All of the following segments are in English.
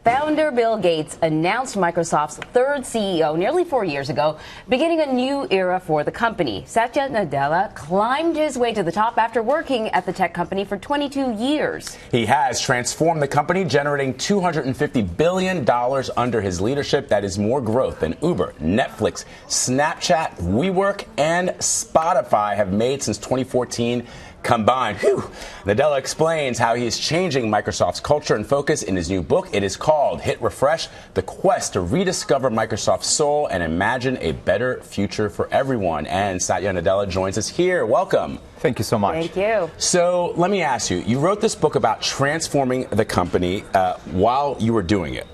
Founder Bill Gates announced Microsoft's third CEO nearly 4 years ago, beginning a new era for the company. Satya Nadella climbed his way to the top after working at the tech company for 22 years. He has transformed the company, generating $250 billion under his leadership. That is more growth than Uber, Netflix, Snapchat, WeWork, and Spotify have made since 2014. Combined. Nadella explains how he is changing Microsoft's culture and focus in his new book. It is called Hit Refresh, The Quest to Rediscover Microsoft's Soul and Imagine a Better Future for Everyone. And Satya Nadella joins us here. Welcome. Thank you so much. Thank you. So let me ask you, you wrote this book about transforming the company while you were doing it.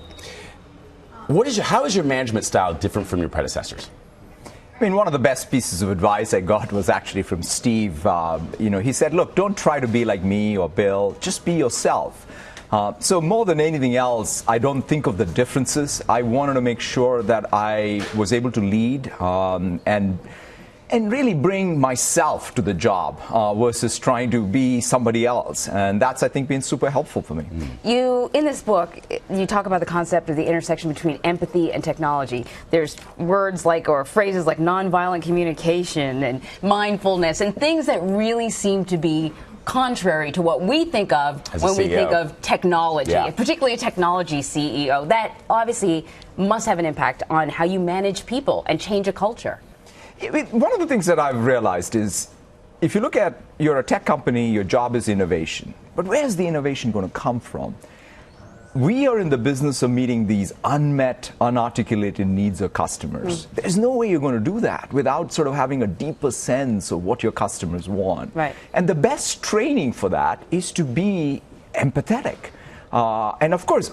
How is your management style different from your predecessors? I mean, one of the best pieces of advice I got was actually from Steve. He said, look, don't try to be like me or Bill, just be yourself. So more than anything else, I don't think of the differences. I wanted to make sure that I was able to lead and really bring myself to the job versus trying to be somebody else. And that's, I think, been super helpful for me. In this book, you talk about the concept of the intersection between empathy and technology. There's words like, or phrases like nonviolent communication and mindfulness and things that really seem to be contrary to what we think of when we think of technology, particularly a technology CEO. That obviously must have an impact on how you manage people and change a culture. One of the things that I've realized is, if you look at, you're a tech company, your job is innovation. But where's the innovation going to come from? We are in the business of meeting these unmet, unarticulated needs of customers. There's no way you're going to do that without sort of having a deeper sense of what your customers want. Right. And the best training for that is to be empathetic. And of course,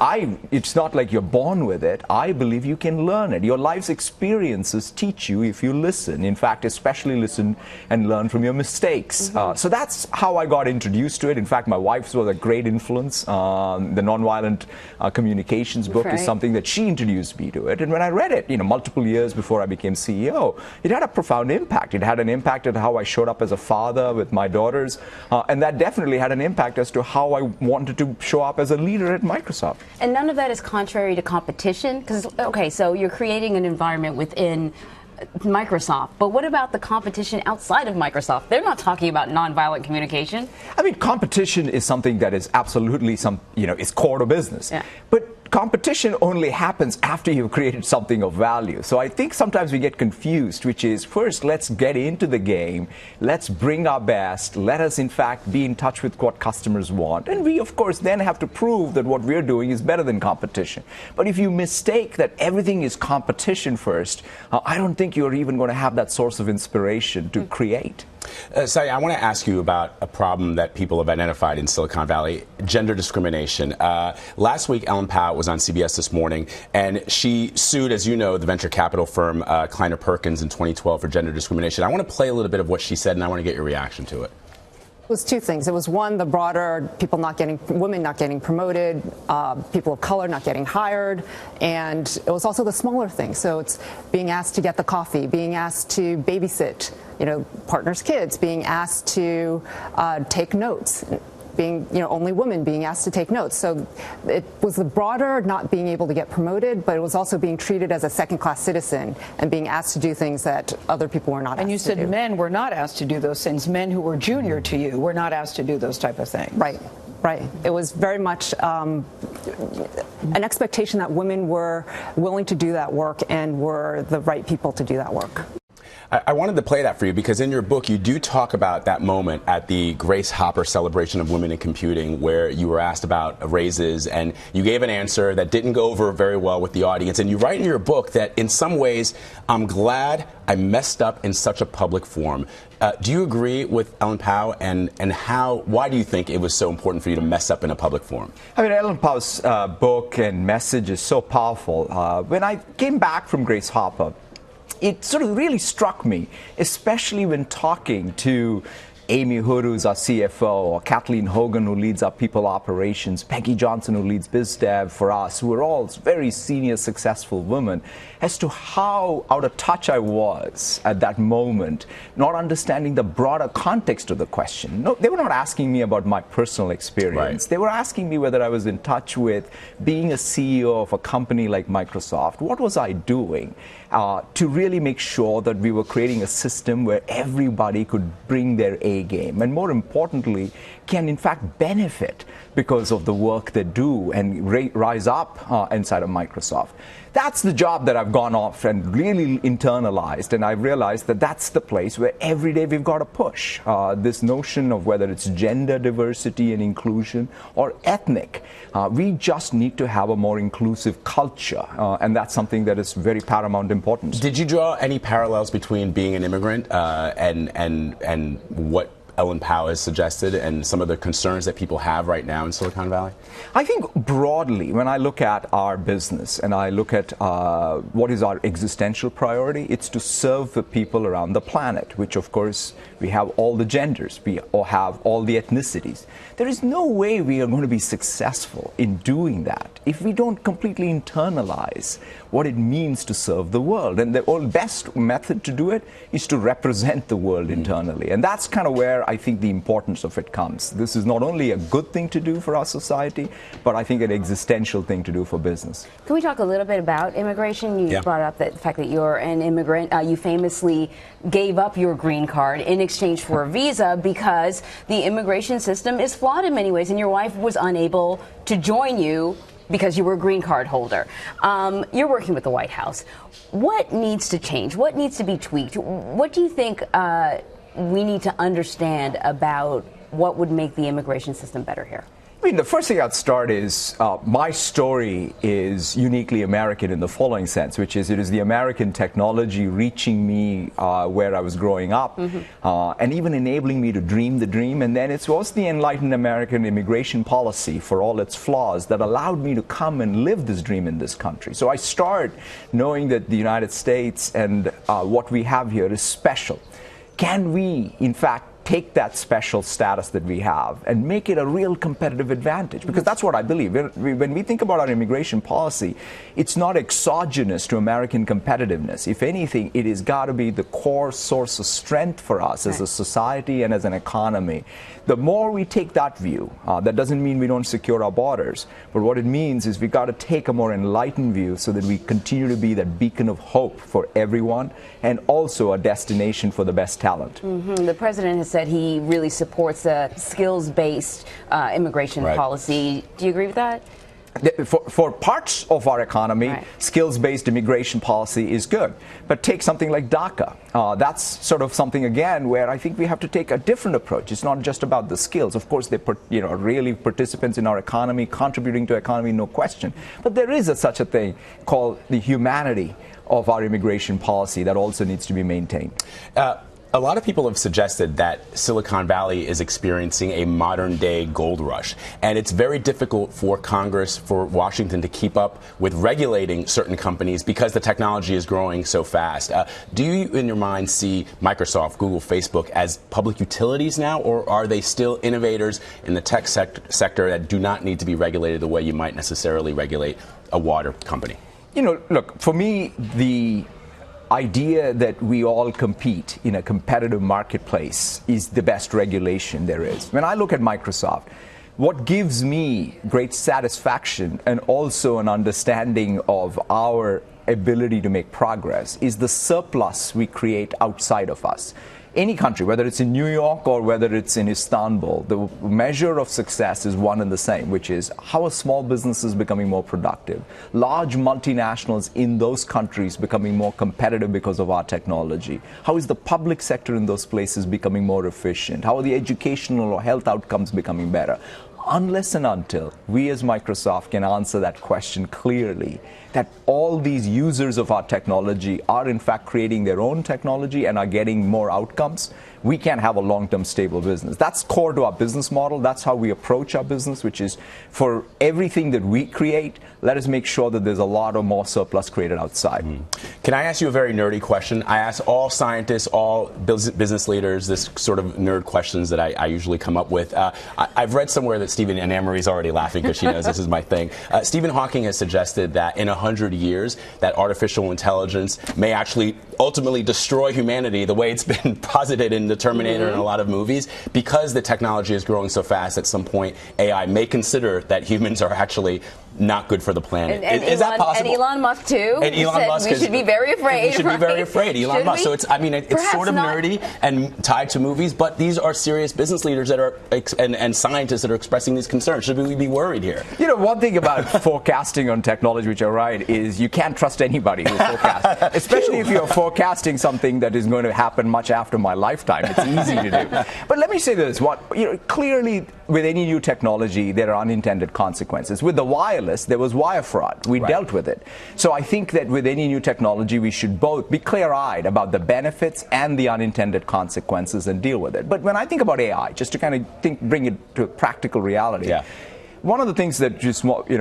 it's not like you're born with it. I believe you can learn it. Your life's experiences teach you if you listen. In fact, especially listen and learn from your mistakes. So that's how I got introduced to it. In fact, my wife was a great influence. The Nonviolent Communications book is something that she introduced me to it. And when I read it, multiple years before I became CEO, it had a profound impact. It had an impact on how I showed up as a father with my daughters. And that definitely had an impact as to how I wanted to show up as a leader at Microsoft. And none of that is contrary to competition? Because, okay, so you're creating an environment within Microsoft, but what about the competition outside of Microsoft? They're not talking about nonviolent communication. I mean, competition is something that is absolutely is core to business. Yeah. But competition only happens after you've created something of value. So I think sometimes we get confused, which is, first, let's get into the game. Let's bring our best. Let us, in fact, be in touch with what customers want. And we, of course, then have to prove that what we're doing is better than competition. But if you mistake that everything is competition first, I don't think you're even going to have that source of inspiration to create. Satya, I want to ask you about a problem that people have identified in Silicon Valley, gender discrimination. Last week, Ellen Pao was on CBS This Morning, and she sued, as you know, the venture capital firm Kleiner Perkins in 2012 for gender discrimination. I want to play a little bit of what she said, and I want to get your reaction to it. It was two things. It was one, the broader women not getting promoted, people of color not getting hired, and it was also the smaller things. So it's being asked to get the coffee, being asked to babysit, partners' kids, being asked to take notes, being, only women being asked to take notes. So it was the broader not being able to get promoted, but it was also being treated as a second-class citizen and being asked to do things that other people were not asked to do. And you said men were not asked to do those things. Men who were junior to you were not asked to do those type of things. Right. Right. It was very much an expectation that women were willing to do that work and were the right people to do that work. I wanted to play that for you because in your book you do talk about that moment at the Grace Hopper celebration of women in computing where you were asked about raises and you gave an answer that didn't go over very well with the audience, and you write in your book that in some ways I'm glad I messed up in such a public forum. Do you agree with Ellen Pao, and why do you think it was so important for you to mess up in a public forum? I mean, Ellen Pao's book and message is so powerful. When I came back from Grace Hopper, it sort of really struck me, especially when talking to Amy Hood, who's our CFO, or Kathleen Hogan, who leads our people operations, Peggy Johnson, who leads BizDev for us, who are all very senior, successful women, as to how out of touch I was at that moment, not understanding the broader context of the question. No, they were not asking me about my personal experience. Right. They were asking me whether I was in touch with being a CEO of a company like Microsoft. What was I doing to really make sure that we were creating a system where everybody could bring their A game, and more importantly, can in fact benefit because of the work they do and rise up inside of Microsoft. That's the job that I've gone off and really internalized, and I've realized that that's the place where every day we've got to push this notion of whether it's gender diversity and inclusion or ethnic. We just need to have a more inclusive culture, and that's something that is very paramount importance. Did you draw any parallels between being an immigrant and what Ellen Powell has suggested and some of the concerns that people have right now in Silicon Valley? I think broadly, when I look at our business and I look at what is our existential priority, it's to serve the people around the planet, which of course we have all the genders, we all have all the ethnicities. There is no way we are going to be successful in doing that if we don't completely internalize what it means to serve the world. And the best method to do it is to represent the world internally. And that's kind of where I think the importance of it comes. This is not only a good thing to do for our society, but I think an existential thing to do for business. Can we talk a little bit about immigration? You brought up the fact that you're an immigrant. You famously gave up your green card in exchange for a visa because the immigration system is flawed in many ways, and your wife was unable to join you because you were a green card holder. You're working with the White House. What needs to change? What needs to be tweaked? What do you think we need to understand about what would make the immigration system better here? I mean, the first thing I'd start is my story is uniquely American in the following sense, which is it is the American technology reaching me where I was growing up, and even enabling me to dream the dream. And then it was the enlightened American immigration policy, for all its flaws, that allowed me to come and live this dream in this country. So I start knowing that the United States and what we have here is special. Can we, in fact, take that special status that we have and make it a real competitive advantage? Because that's what I believe. When we think about our immigration policy, it's not exogenous to American competitiveness. If anything, it has got to be the core source of strength for us as a society and as an economy. The more we take that view, that doesn't mean we don't secure our borders, but what it means is we've got to take a more enlightened view so that we continue to be that beacon of hope for everyone and also a destination for the best talent. The president has said he really supports a skills-based immigration policy. Do you agree with that? For parts of our economy, skills-based immigration policy is good. But take something like DACA. That's sort of something, again, where I think we have to take a different approach. It's not just about the skills. Of course, they're really participants in our economy, contributing to economy, no question. But there is such a thing called the humanity of our immigration policy that also needs to be maintained. A lot of people have suggested that Silicon Valley is experiencing a modern-day gold rush, and it's very difficult for Congress, for Washington, to keep up with regulating certain companies because the technology is growing so fast. Do you, in your mind, see Microsoft, Google, Facebook as public utilities now, or are they still innovators in the tech sector that do not need to be regulated the way you might necessarily regulate a water company? You know, look, for me, the idea that we all compete in a competitive marketplace is the best regulation there is. When I look at Microsoft, what gives me great satisfaction and also an understanding of our ability to make progress is the surplus we create outside of us. Any country, whether it's in New York or whether it's in Istanbul, the measure of success is one and the same, which is how are small businesses becoming more productive? Large multinationals in those countries becoming more competitive because of our technology? How is the public sector in those places becoming more efficient? How are the educational or health outcomes becoming better? Unless and until we as Microsoft can answer that question clearly, that all these users of our technology are in fact creating their own technology and are getting more outcomes, we can't have a long-term stable business. That's core to our business model. That's how we approach our business, which is for everything that we create, let us make sure that there's a lot or more surplus created outside. Can I ask you a very nerdy question? I ask all scientists, all business leaders, this sort of nerd questions that I usually come up with. I've read somewhere that Stephen, and Anne-Marie's already laughing because she knows this is my thing. Stephen Hawking has suggested that in 100 years, that artificial intelligence may actually ultimately destroy humanity the way it's been posited in The Terminator and a lot of movies, because the technology is growing so fast. At some point, AI may consider that humans are actually not good for the planet. Is that possible? And Elon Musk too. And Elon Musk we should be very afraid. We should be very afraid. Elon Musk. So it's Perhaps sort of nerdy and tied to movies, but these are serious business leaders that are and scientists that are expressing these concerns. Should we be worried here? You know, one thing about forecasting on technology, which you're right, is you can't trust anybody who forecasts, especially if you're forecasting something that is going to happen much after my lifetime. It's easy to do. But let me say this: clearly, with any new technology, there are unintended consequences. With the wireless, there was wire fraud. We dealt with it. So I think that with any new technology, we should both be clear-eyed about the benefits and the unintended consequences and deal with it. But when I think about AI, just to kind of bring it to practical reality, one of the things that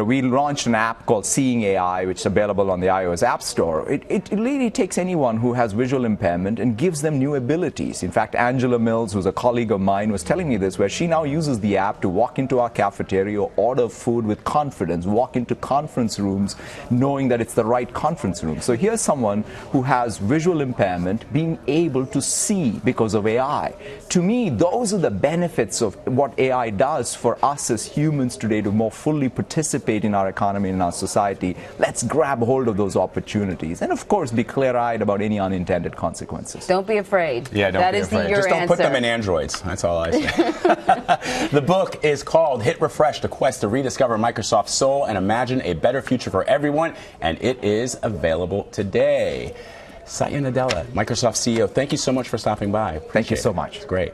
we launched an app called Seeing AI, which is available on the iOS App Store. It really takes anyone who has visual impairment and gives them new abilities. In fact, Angela Mills, who's a colleague of mine, was telling me this, where she now uses the app to walk into our cafeteria, order food with confidence, walk into conference rooms knowing that it's the right conference room. So here's someone who has visual impairment being able to see because of AI. To me, those are the benefits of what AI does for us as humans today to more fully participate in our economy and our society. Let's grab hold of those opportunities. And of course, be clear-eyed about any unintended consequences. Don't be afraid. Yeah, don't be afraid. Just don't put them in Androids. That's all I say. The book is called Hit Refresh, The Quest to Rediscover Microsoft's Soul and Imagine a Better Future for Everyone. And it is available today. Satya Nadella, Microsoft CEO, thank you so much for stopping by. Thank you so much. It's great.